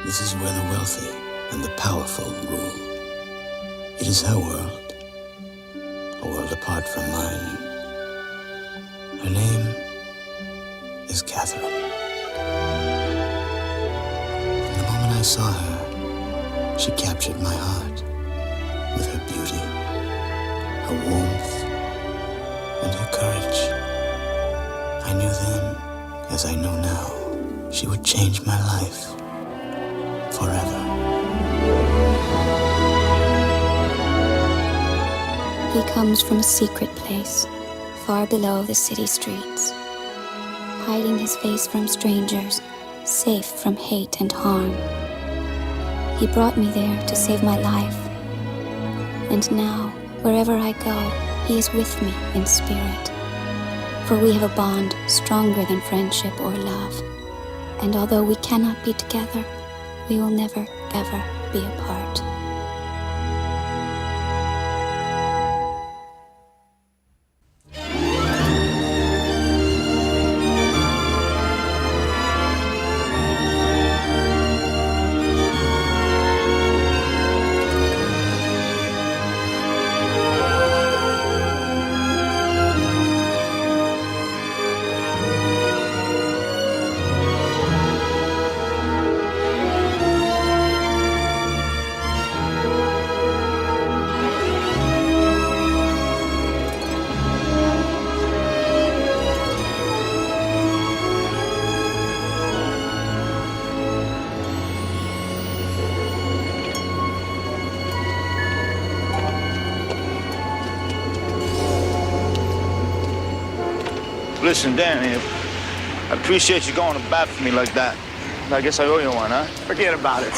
This is where the wealthy and the powerful rule. It is her world, a world apart from mine. Her name is Catherine. From the moment I saw her, she captured my heart with her beauty, her warmth, and her courage. I knew then, as I know now, she would change my life forever. He comes from a secret place, far below the city streets, hiding his face from strangers, safe from hate and harm. He brought me there to save my life. And now, wherever I go, he is with me in spirit. For we have a bond stronger than friendship or love. And although we cannot be together, we will never, ever be apart. Listen, Danny, I appreciate you going to bat for me like that. I guess I owe you one, huh? Forget about it.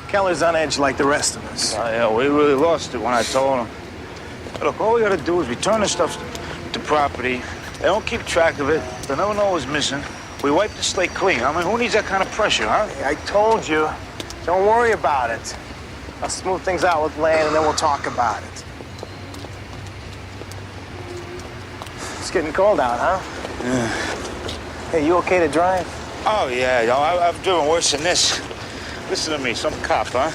Keller's on edge like the rest of us. Yeah, we really lost it when I told him. Look, all we gotta do is return the stuff to property. They don't keep track of it. They'll never know what's missing. We wipe the slate clean. I mean, who needs that kind of pressure, huh? I told you, don't worry about it. I'll smooth things out with Land, and then we'll talk about it. It's getting cold out, huh? Yeah. Hey, you okay to drive? Oh, yeah, yo, I've driven worse than this. Listen to me, some cop, huh?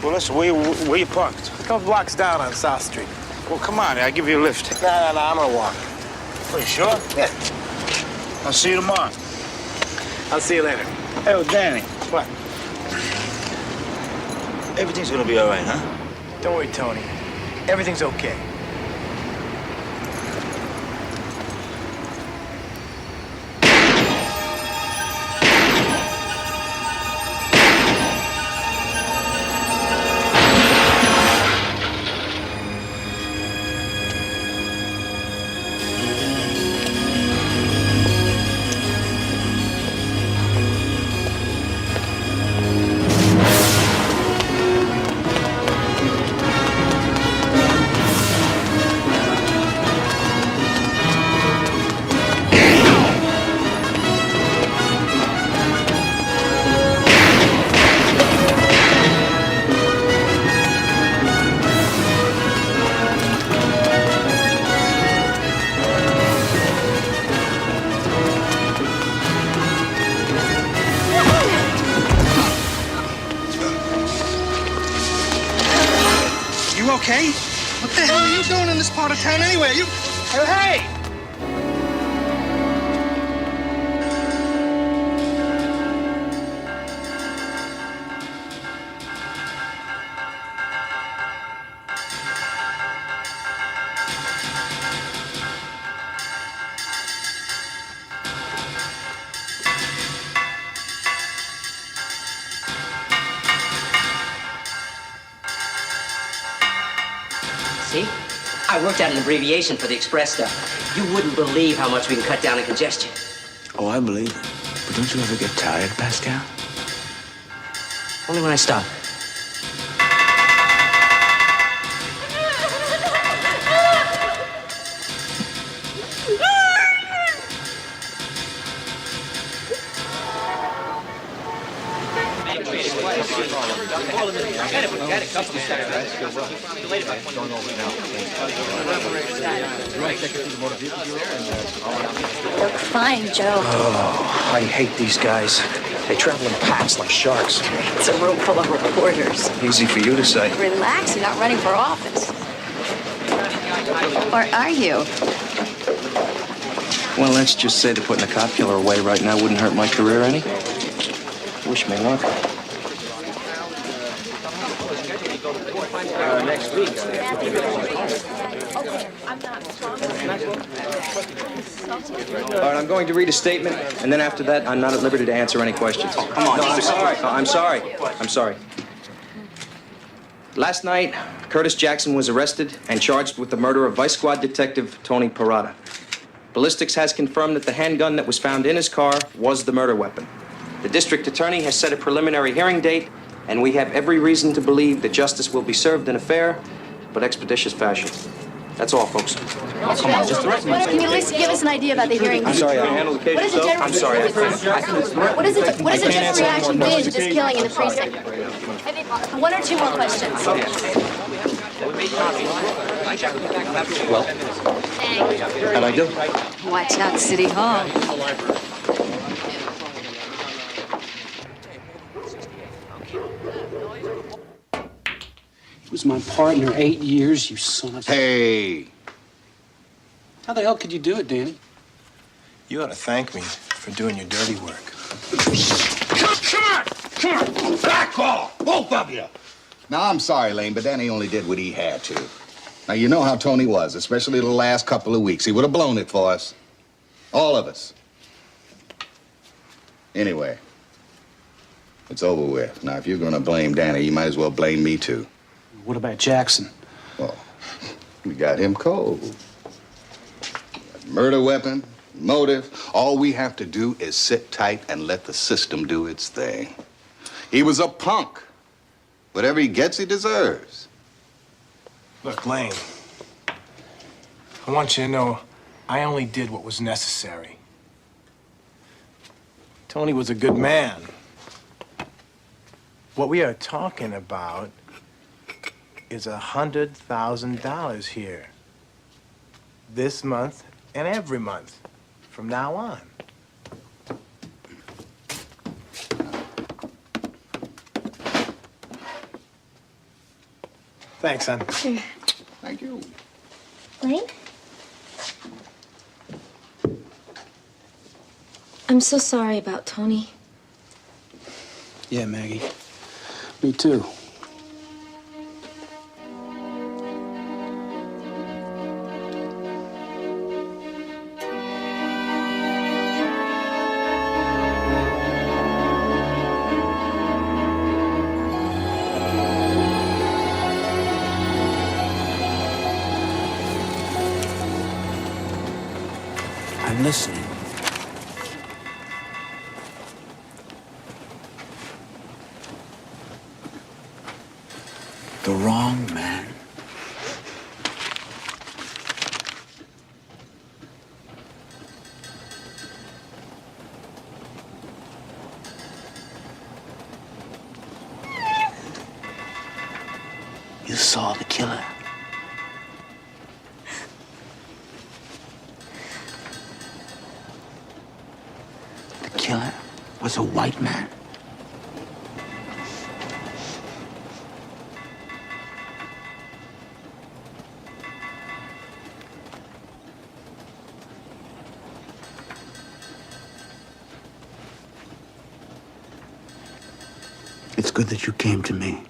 Well, listen, where you parked? A couple blocks down on South Street. Well, come on, I'll give you a lift. No, I'm gonna walk. Are you sure? Yeah. I'll see you tomorrow. I'll see you later. Hey, well, Danny, What? everything's gonna be all right, huh? Don't worry, Tony. Everything's okay. You okay? What the hell are you doing in this part of town anyway? You... Hey! See? I worked out an abbreviation for the express stuff. You wouldn't believe how much we can cut down on congestion. Oh, I believe it. But don't you ever get tired, Pascal? Only when I stop. Look fine, Joe. Oh, I hate these guys. They travel in packs like sharks. It's a room full of reporters. Easy for you to say. Relax, you're not running for office. Or are you? Well, let's just say that putting a cop killer away right now wouldn't hurt my career any. Wish me luck. Next week. All right, I'm going to read a statement, and then after that, I'm not at liberty to answer any questions. Oh, come on. No, I'm sorry. No, I'm sorry. I'm sorry. Last night, Curtis Jackson was arrested and charged with the murder of Vice Squad Detective Tony Parada. Ballistics has confirmed that the handgun that was found in his car was the murder weapon. The district attorney has set a preliminary hearing date, and we have every reason to believe that justice will be served in a fair but expeditious fashion. That's all, folks. Oh, come on, just Can you at least give us an idea about the hearing? I'm sorry, I handled the case so. I'm sorry. What is the general reaction been to this killing in the precinct? One or two more questions. Well, how'd I do? Watch out, City Hall. He was my partner 8 years, you son of a... Hey! How the hell could you do it, Danny? You ought to thank me for doing your dirty work. Come on! Back off! Both of you! Now, I'm sorry, Lane, but Danny only did what he had to. Now, you know how Tony was, especially the last couple of weeks. He would have blown it for us. All of us. Anyway, it's over with. Now, if you're gonna blame Danny, you might as well blame me, too. What about Jackson? Well, we got him cold. Murder weapon, motive. All we have to do is sit tight and let the system do its thing. He was a punk. Whatever he gets, he deserves. Look, Lane, I want you to know I only did what was necessary. Tony was a good man. What we are talking about is $100,000 here. This month and every month from now on. Thanks, son. Thank you. Lane? I'm so sorry about Tony. Yeah, Maggie. Me too. I'm listening. The wrong man. You saw the killer. The killer was a white man. It's good that you came to me.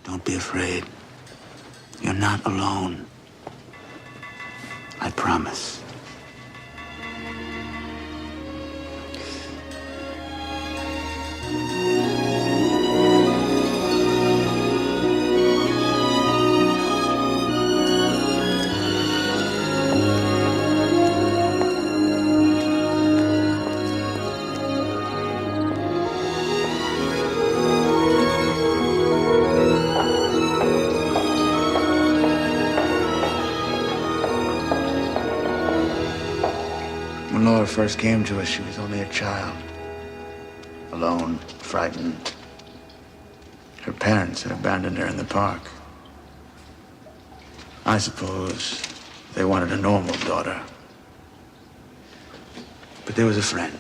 Don't be afraid. You're not alone. I promise. When Laura first came to us, she was only a child. Alone, frightened, Her parents had abandoned her in the park. I suppose they wanted a normal daughter. But there was a friend,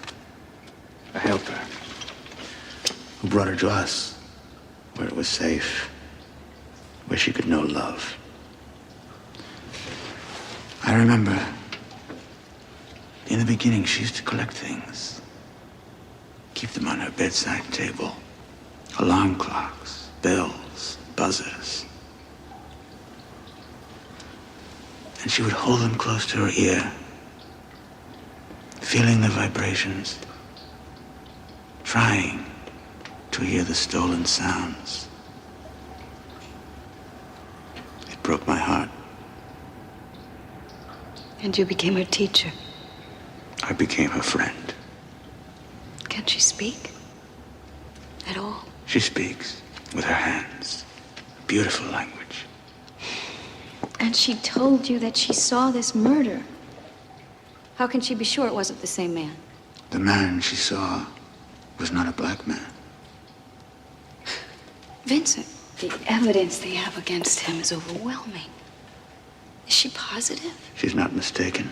a helper, who brought her to us, where it was safe, where she could know love. I remember, in the beginning, she used to collect things, keep them on her bedside table. Alarm clocks, bells, buzzers. And she would hold them close to her ear, feeling the vibrations, trying to hear the stolen sounds. It broke my heart. And you became her teacher. I became her friend. Can she speak? At all? She speaks with her hands. Beautiful language. And she told you that she saw this murder. How can she be sure it wasn't the same man? The man she saw was not a black man. Vincent, the evidence they have against him is overwhelming. Is she positive? She's not mistaken.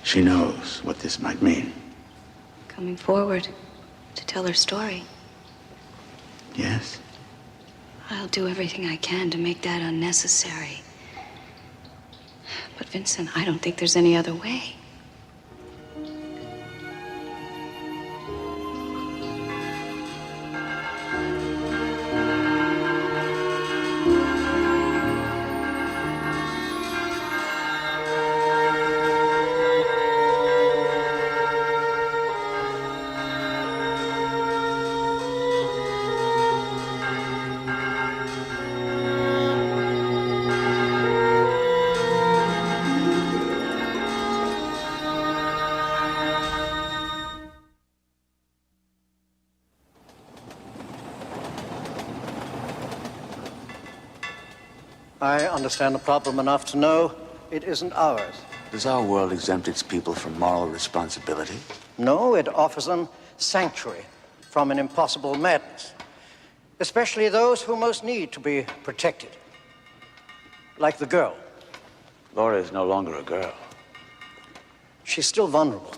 She knows what this might mean. Coming forward to tell her story. Yes? I'll do everything I can to make that unnecessary. But Vincent, I don't think there's any other way. I understand the problem enough to know it isn't ours. Does our world exempt its people from moral responsibility? No, it offers them sanctuary from an impossible madness, especially those who most need to be protected, like the girl. Laura is no longer a girl. She's still vulnerable.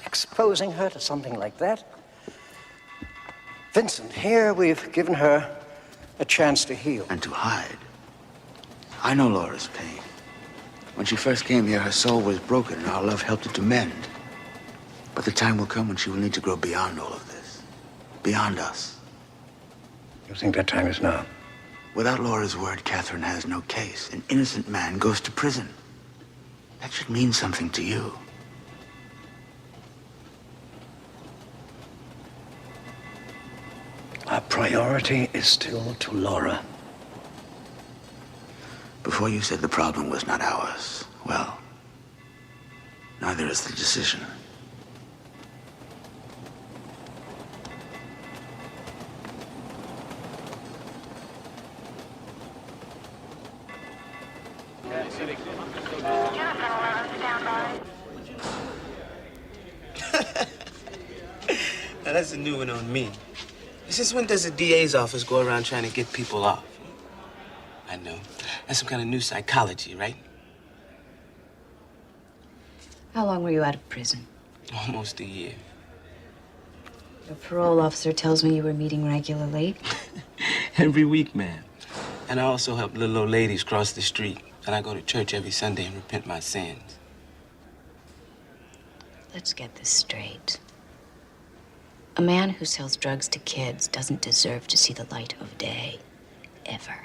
Exposing her to something like that? Vincent, here we've given her a chance to heal. And to hide. I know Laura's pain. When she first came here, her soul was broken, and our love helped it to mend. But the time will come when she will need to grow beyond all of this. Beyond us. You think that time is now? Without Laura's word, Catherine has no case. An innocent man goes to prison. That should mean something to you. Our priority is still to Laura. Before you said the problem was not ours. Well, neither is the decision. Now that's a new one on me. Since when does the DA's office go around trying to get people off? I know. That's some kind of new psychology, right? How long were you out of prison? Almost a year. Your parole officer tells me you were meeting regularly. Every week, man. And I also help little old ladies cross the street. And I go to church every Sunday and repent my sins. Let's get this straight. A man who sells drugs to kids doesn't deserve to see the light of day, ever.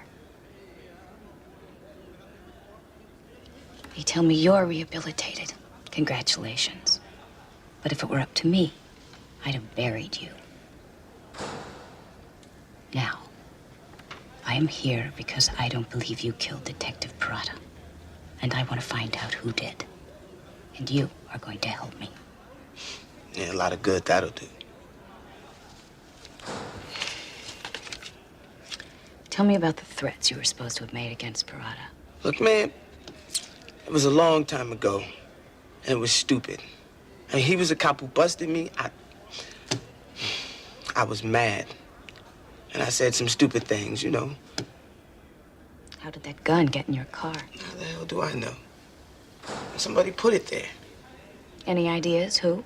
You tell me you're rehabilitated. Congratulations. But if it were up to me, I'd have buried you. Now, I am here because I don't believe you killed Detective Parada. And I want to find out who did. And you are going to help me. Yeah, a lot of good that'll do. Tell me about the threats you were supposed to have made against Parada. Look, man, it was a long time ago, and it was stupid. I mean, he was a cop who busted me. I was mad. And I said some stupid things, you know. How did that gun get in your car? How the hell do I know? Somebody put it there. Any ideas? Who?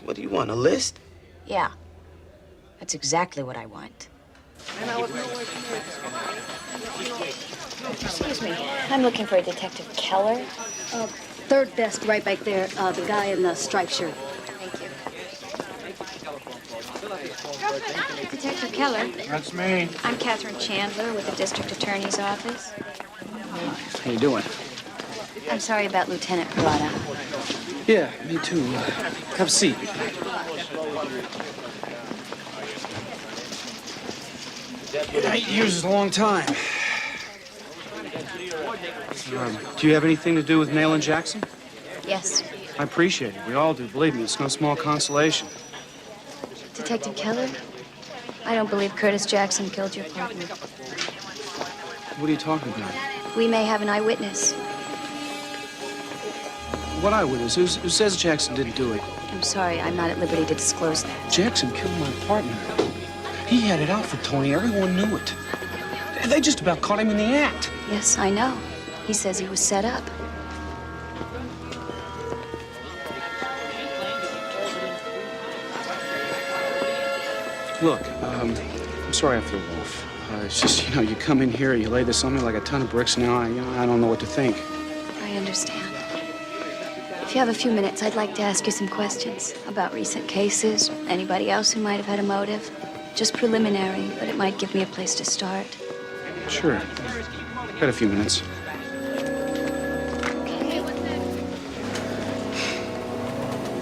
What do you want, a list? Yeah. That's exactly what I want. Excuse me. I'm looking for a Detective Keller. Third desk right back there. The guy in the striped shirt. Thank you. Detective Keller. That's me. I'm Catherine Chandler with the District Attorney's Office. How you doing? I'm sorry about Lieutenant Parada. Yeah, me too. Have a seat. 8 years is a long time. Do you have anything to do with nailing Jackson? Yes. I appreciate it. We all do. Believe me, it's no small consolation. Detective Keller? I don't believe Curtis Jackson killed your partner. What are you talking about? We may have an eyewitness. What eyewitness? Who says Jackson didn't do it? I'm sorry, I'm not at liberty to disclose that. Jackson killed my partner. He had it out for Tony. Everyone knew it. They just about caught him in the act. Yes, I know. He says he was set up. Look, I'm sorry I feel off. It's just, you come in here, you lay this on me like a ton of bricks. Now, I don't know what to think. I understand. If you have a few minutes, I'd like to ask you some questions about recent cases, anybody else who might have had a motive. Just preliminary, but it might give me a place to start. Sure. Got a few minutes.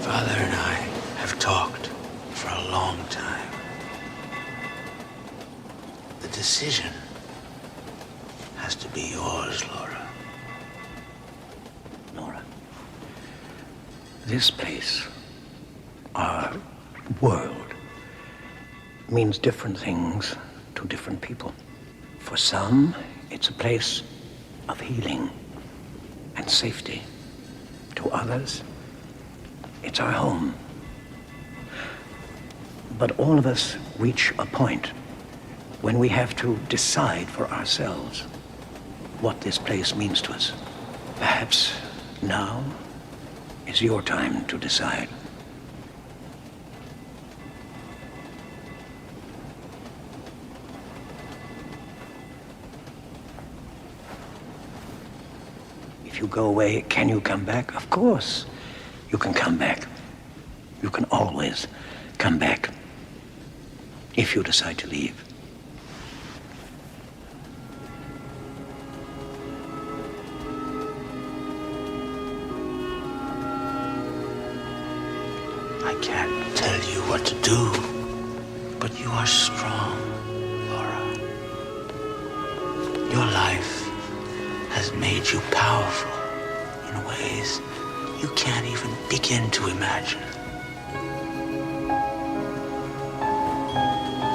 Father and I have talked for a long time. The decision has to be yours, Laura. Nora, this place, our world, means different things to different people. For some, it's a place of healing and safety. To others, it's our home. But all of us reach a point when we have to decide for ourselves what this place means to us. Perhaps now is your time to decide. If you go away, can you come back? Of course, you can come back. You can always come back if you decide to leave. I can't tell you what to do, but you are strong, Laura. Your life has made you powerful in ways you can't even begin to imagine.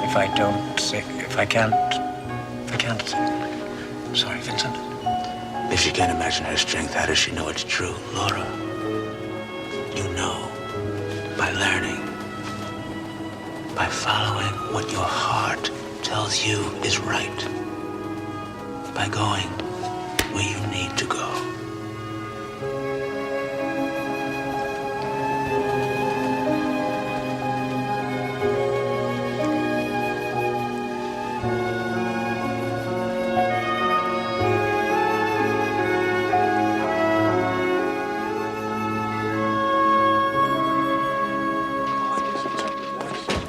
If I can't. Sorry, Vincent. If she can't imagine her strength, how does she know it's true, Laura? You know by learning, by following what your heart tells you is right, by going where you need to go.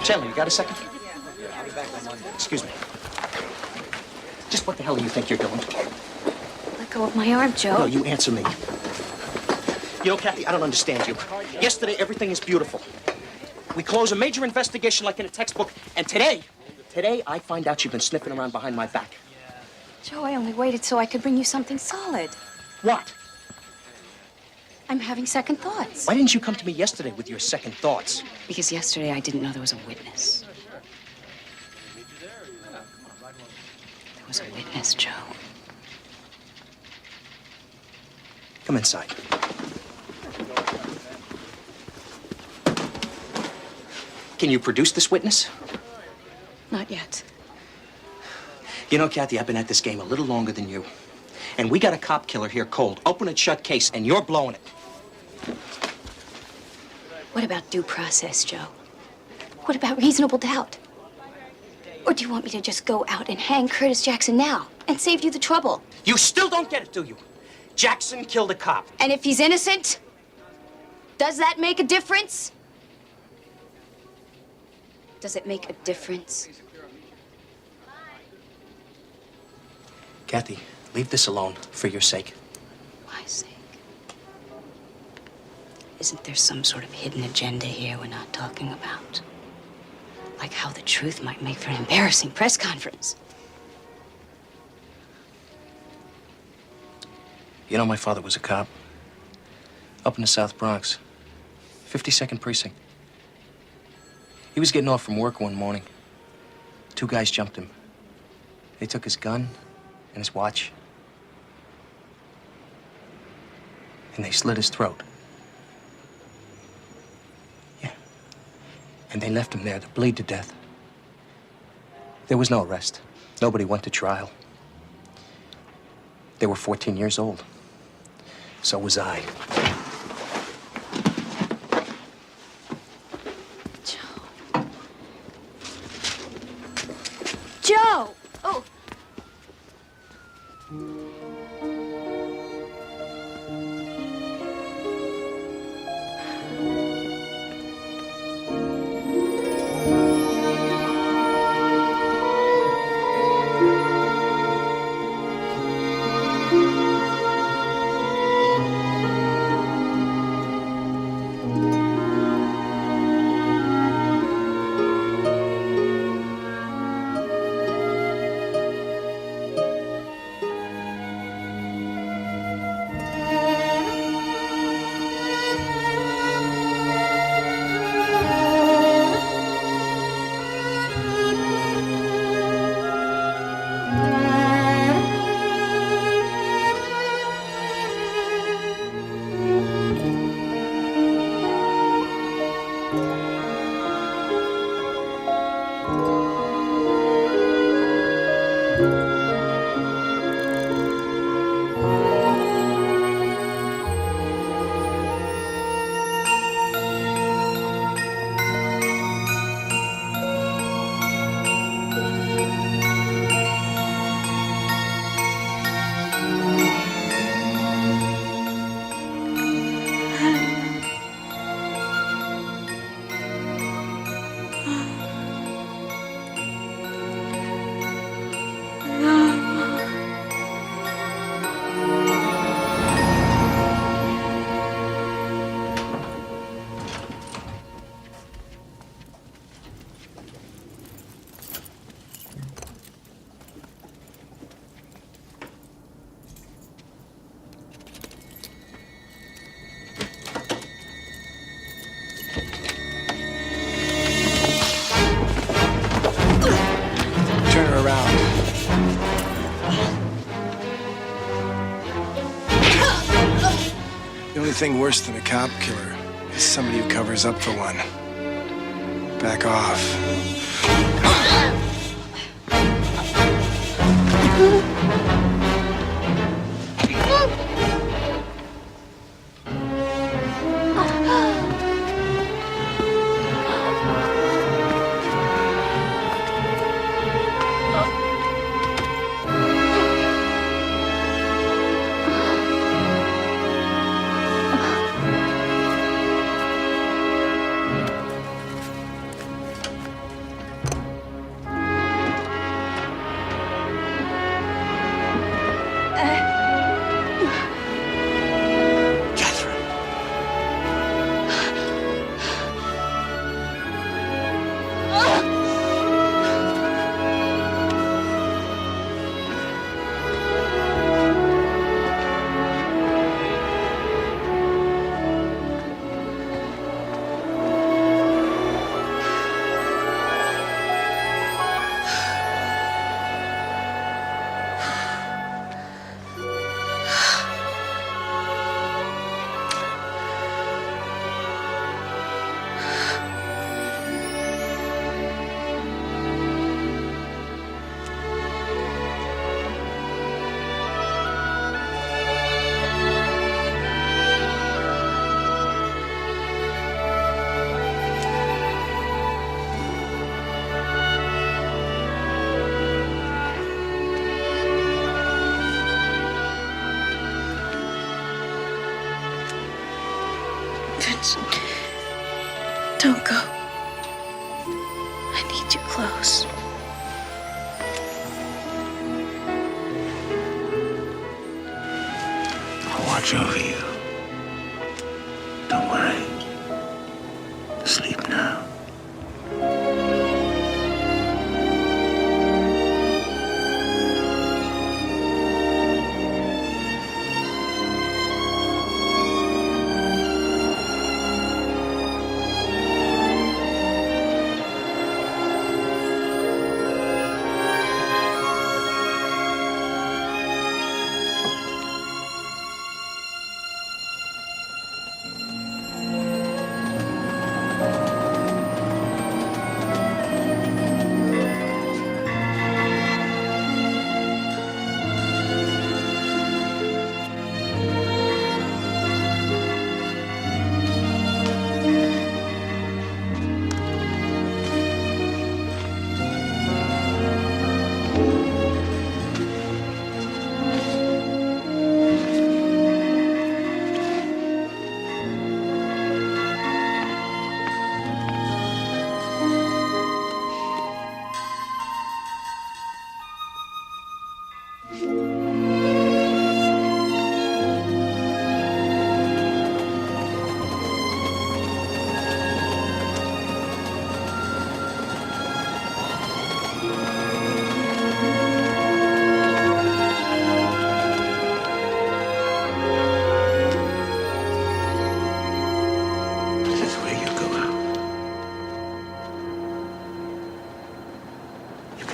Chandler, you got a second? Excuse me. Just what the hell do you think you're doing? Let go of my arm, Joe. No, you answer me. You know, Kathy, I don't understand you. Yesterday, everything is beautiful. We close a major investigation like in a textbook, and today, I find out you've been sniffing around behind my back. Joe, I only waited so I could bring you something solid. What? I'm having second thoughts. Why didn't you come to me yesterday with your second thoughts? Because yesterday I didn't know there was a witness. There was a witness, Joe. Come inside. Can you produce this witness? Not yet. You know, Kathy, I've been at this game a little longer than you. And we got a cop killer here cold. Open and shut case, and you're blowing it. What about due process, Joe? What about reasonable doubt? Or do you want me to just go out and hang Curtis Jackson now and save you the trouble? You still don't get it, do you? Jackson killed a cop. And if he's innocent, does that make a difference? Does it make a difference? Kathy, leave this alone for your sake. My sake. Isn't there some sort of hidden agenda here we're not talking about? Like how the truth might make for an embarrassing press conference. You know, my father was a cop. Up in the South Bronx. 52nd Precinct. He was getting off from work one morning. Two guys jumped him. They took his gun and his watch. And they slit his throat. Yeah. And they left him there to bleed to death. There was no arrest. Nobody went to trial. They were 14 years old. So was I. Joe! Oh. The only thing worse than a cop killer is somebody who covers up for one. Back off. Don't go. I need you close. I'll watch over you. Don't worry. Sleep now.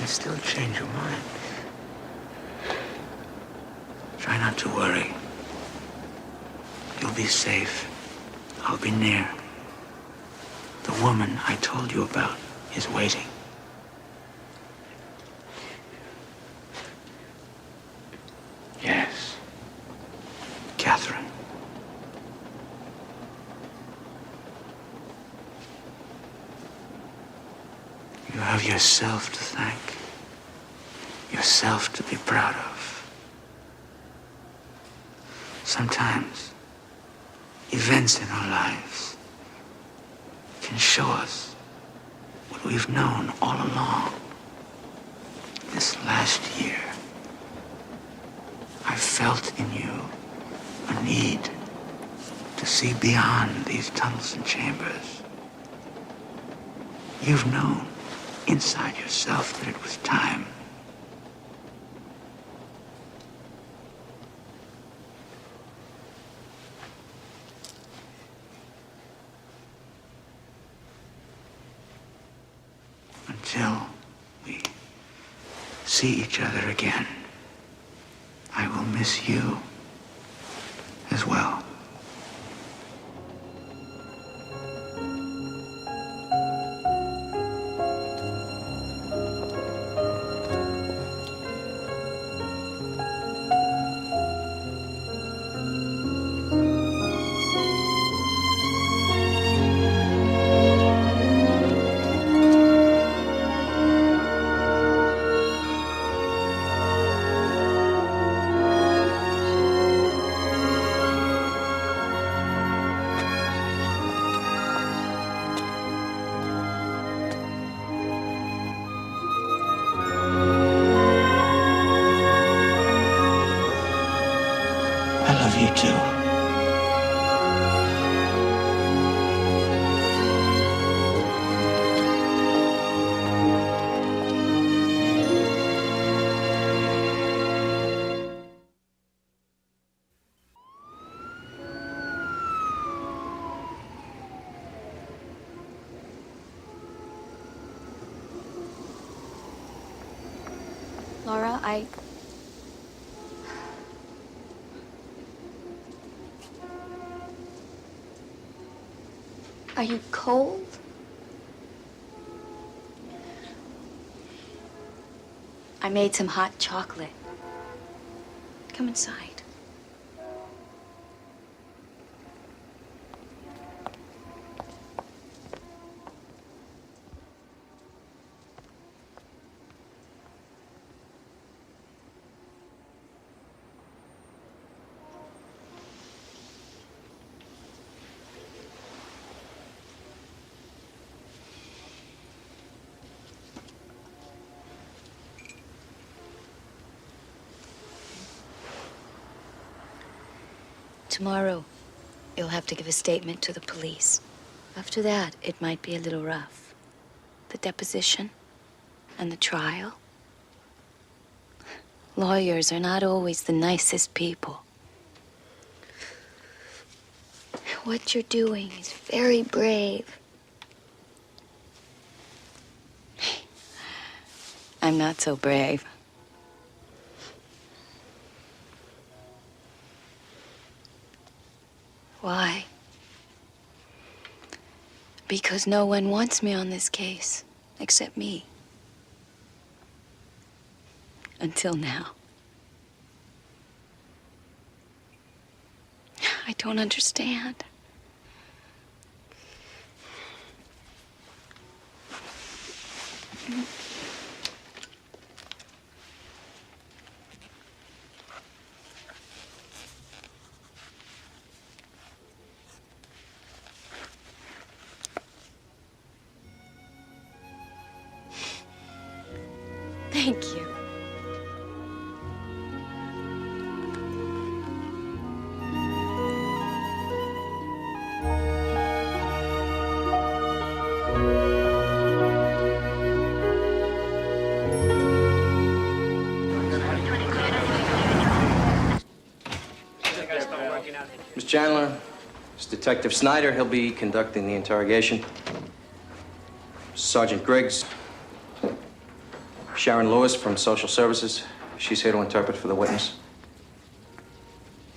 Still change your mind. Try not to worry. You'll be safe. I'll be near. The woman I told you about is waiting. Yes. Catherine. You have yourself to thank. Yourself to be proud of. Sometimes, events in our lives can show us what we've known all along. This last year, I felt in you a need to see beyond these tunnels and chambers. You've known inside yourself that it was time. Until we see each other again, I will miss you as well. I love you too. Laura, Are you cold? I made some hot chocolate. Come inside. Tomorrow, you'll have to give a statement to the police. After that, it might be a little rough. The deposition and the trial. Lawyers are not always the nicest people. What you're doing is very brave. I'm not so brave. Why? Because no one wants me on this case, except me. Until now. I don't understand. Thank you. Miss Chandler, it's Detective Snyder. He'll be conducting the interrogation. Sergeant Griggs. Sharon Lewis from Social Services. She's here to interpret for the witness.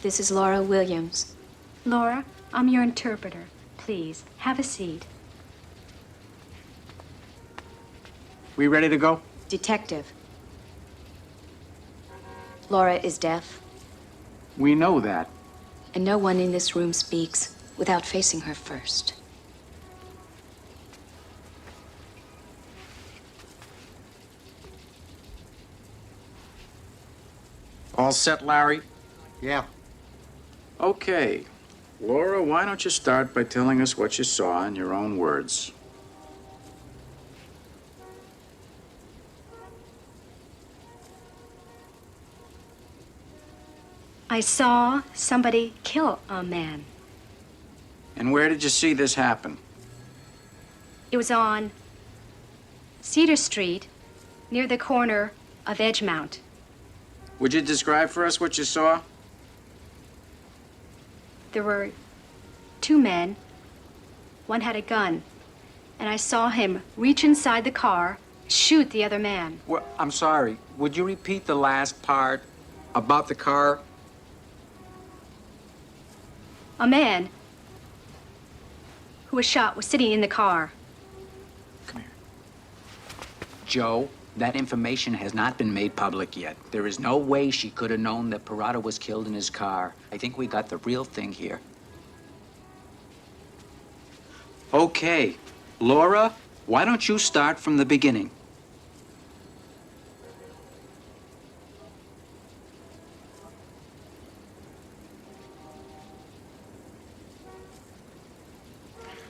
This is Laura Williams. Laura, I'm your interpreter. Please, have a seat. We ready to go? Detective. Laura is deaf, We know that. and no one in this room speaks without facing her first. All set, Larry? Yeah. Okay. Laura, why don't you start by telling us what you saw in your own words? I saw somebody kill a man. And where did you see this happen? It was on Cedar Street, near the corner of Edgemount. Would you describe for us what you saw? There were two men. One had a gun, and I saw him reach inside the car, shoot the other man. Well, I'm sorry. Would you repeat the last part about the car? A man who was shot was sitting in the car. Joe, that information has not been made public yet. There is no way she could have known that Parada was killed in his car. I think we got the real thing here. Okay. Laura, why don't you start from the beginning?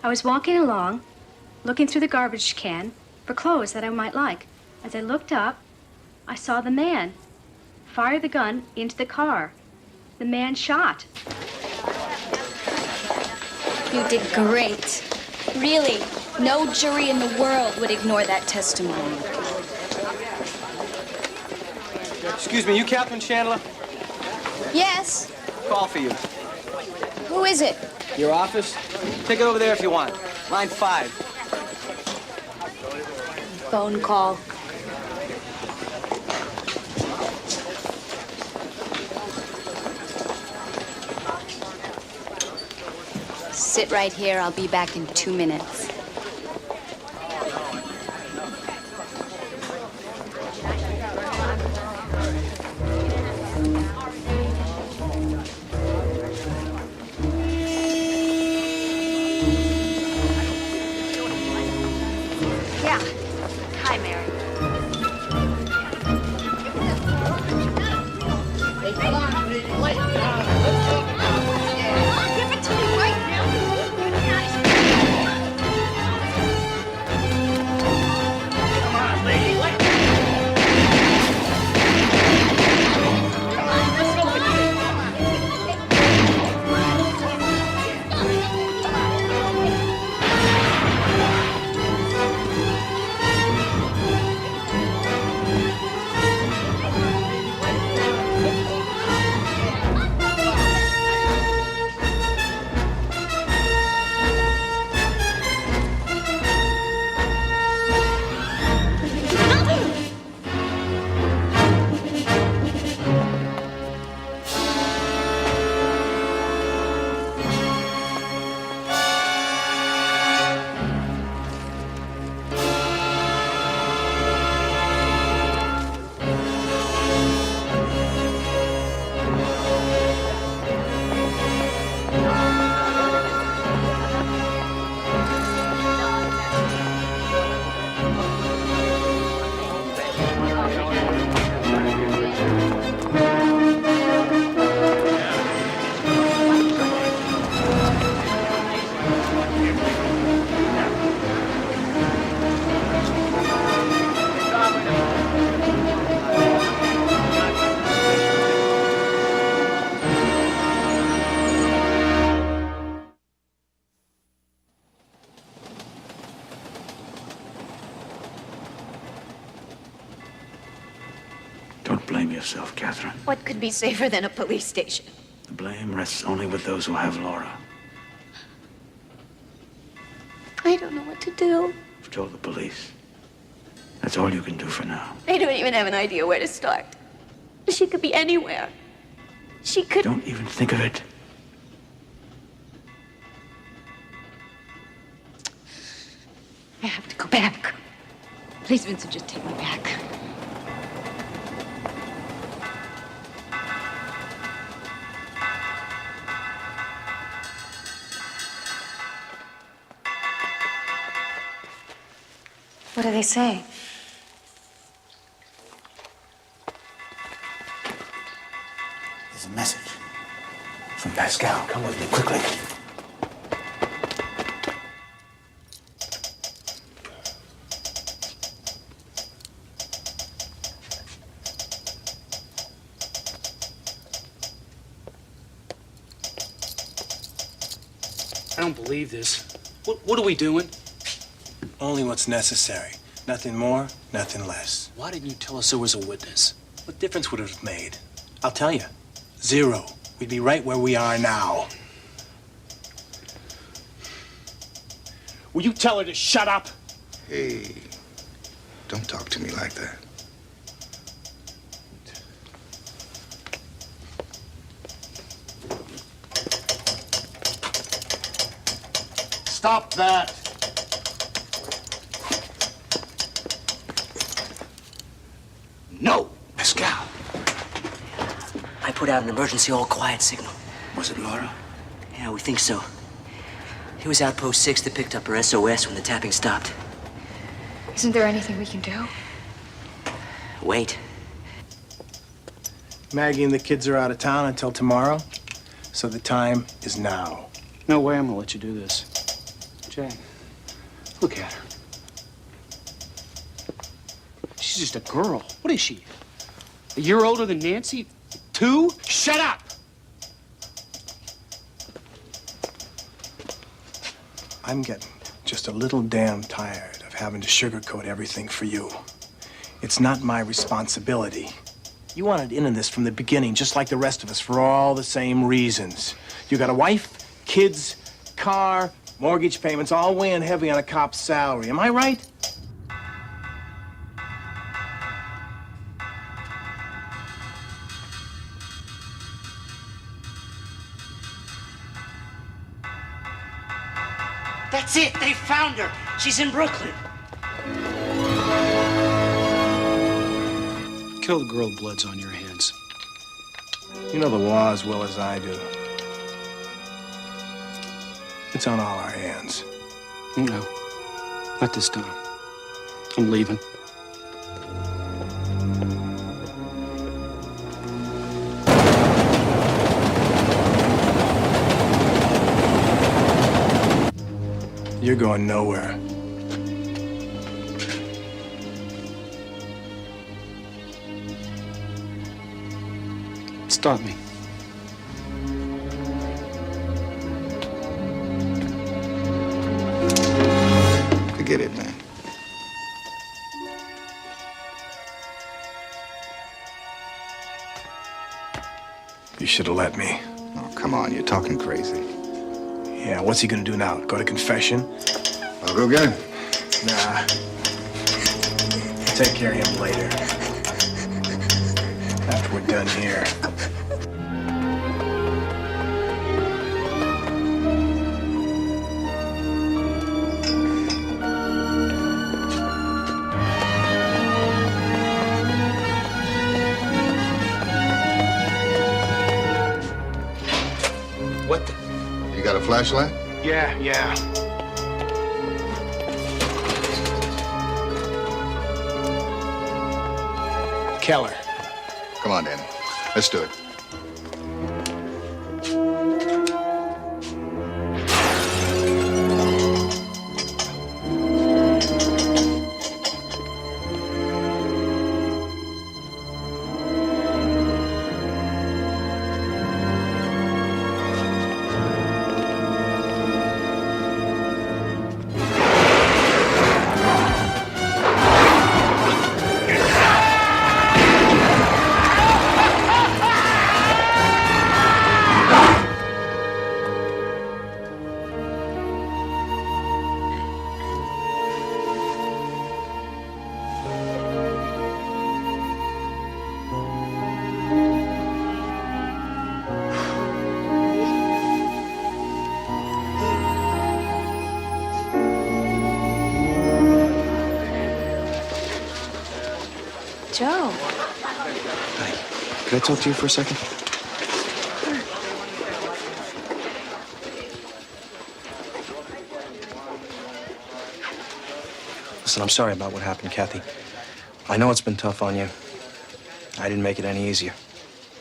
I was walking along, looking through the garbage can for clothes that I might like. As I looked up, I saw the man fire the gun into the car. The man shot. You did great. Really, no jury in the world would ignore that testimony. Excuse me, you Captain Chandler? Yes? Call for you. Who is it? Your office? Take it over there if you want. Line 5. Phone call. Sit right here. I'll be back in 2 minutes. Yeah. Hi, Mary. Give it to me right now. Don't blame yourself, Catherine. What could be safer than a police station? The blame rests only with those who have Laura. I don't know what to do. I've told the police. That's all you can do for now. I don't even have an idea where to start. She could be anywhere. She could... Don't even think of it. I have to go back. Please, Vincent, just take me back. What do they say? There's a message from Pascal. Come with me quickly. I don't believe this. What are we doing? Only what's necessary. Nothing more, nothing less. Why didn't you tell us there was a witness? What difference would it have made? I'll tell you. 0. We'd be right where we are now. Will you tell her to shut up? Hey, don't talk to me like that. Stop that! No! Pascal. I put out an emergency all-quiet signal. Was it Laura? Yeah, we think so. It was Outpost 6 that picked up her SOS when the tapping stopped. Isn't there anything we can do? Wait. Maggie and the kids are out of town until tomorrow, so the time is now. No way I'm gonna let you do this. Jay, look at her. She's just a girl. What is she? A year older than Nancy? 2? Shut up! I'm getting just a little damn tired of having to sugarcoat everything for you. It's not my responsibility. You wanted in this from the beginning, just like the rest of us, for all the same reasons. You got a wife, kids, car, mortgage payments, all weighing heavy on a cop's salary. Am I right? That's it! They found her! She's in Brooklyn! Kill the girl, blood's on your hands. You know the law as well as I do. It's on all our hands. No, not this time. I'm leaving. You're going nowhere. Stop me. Forget it, man. You should have let me. Oh, come on, you're talking crazy. Yeah, what's he gonna do now? Go to confession? I'll go get him. Nah. I'll take care of him later. After we're done here. What the? You got a flashlight? Yeah. Keller. Come on, Danny. Let's do it. Joe. Hi. Could I talk to you for a second? Listen, I'm sorry about what happened, Kathy. I know it's been tough on you. I didn't make it any easier.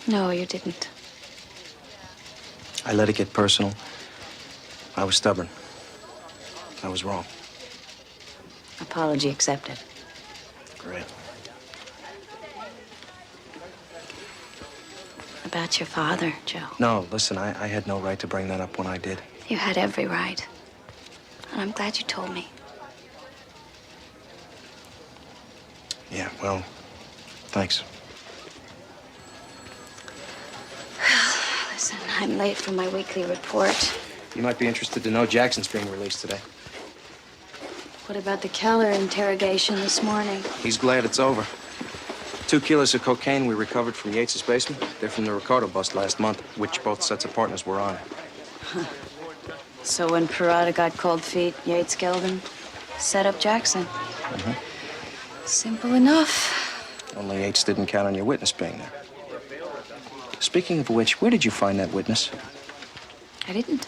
No, you didn't. I let it get personal. I was stubborn. I was wrong. Apology accepted. Great. About your father, Joe. No, listen, I had no right to bring that up when I did. You had every right. And I'm glad you told me. Yeah, well, thanks. Listen, I'm late for my weekly report. You might be interested to know Jackson's being released today. What about the Keller interrogation this morning? He's glad it's over. 2 kilos of cocaine we recovered from Yates's basement. They're from the Ricardo bust last month, which both sets of partners were on. Huh. So when Parada got cold feet, Yates killed him, set up Jackson. Mm-hmm. Simple enough. Only Yates didn't count on your witness being there. Speaking of which, where did you find that witness? I didn't.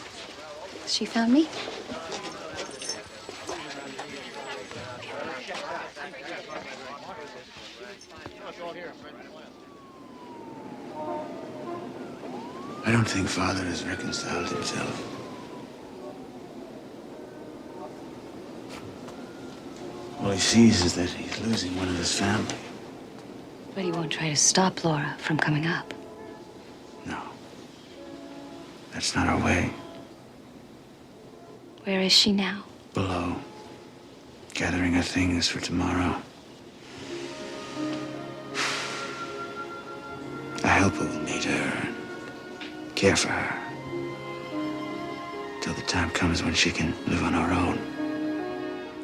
She found me. I don't think Father has reconciled himself. All he sees is that he's losing one of his family. But he won't try to stop Laura from coming up. No. That's not our way. Where is she now? Below. Gathering her things for tomorrow. A helper will meet her and care for her. Till the time comes when she can live on her own.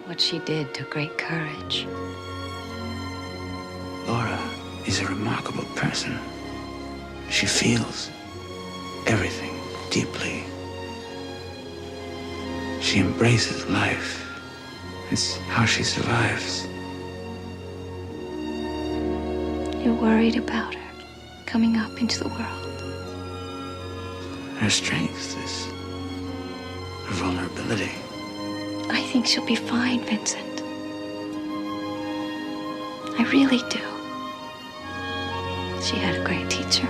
What she did took great courage. Laura is a remarkable person. She feels everything deeply. She embraces life. It's how she survives. You're worried about her coming up into the world. Her strength is her vulnerability. I think she'll be fine, Vincent. I really do. She had a great teacher.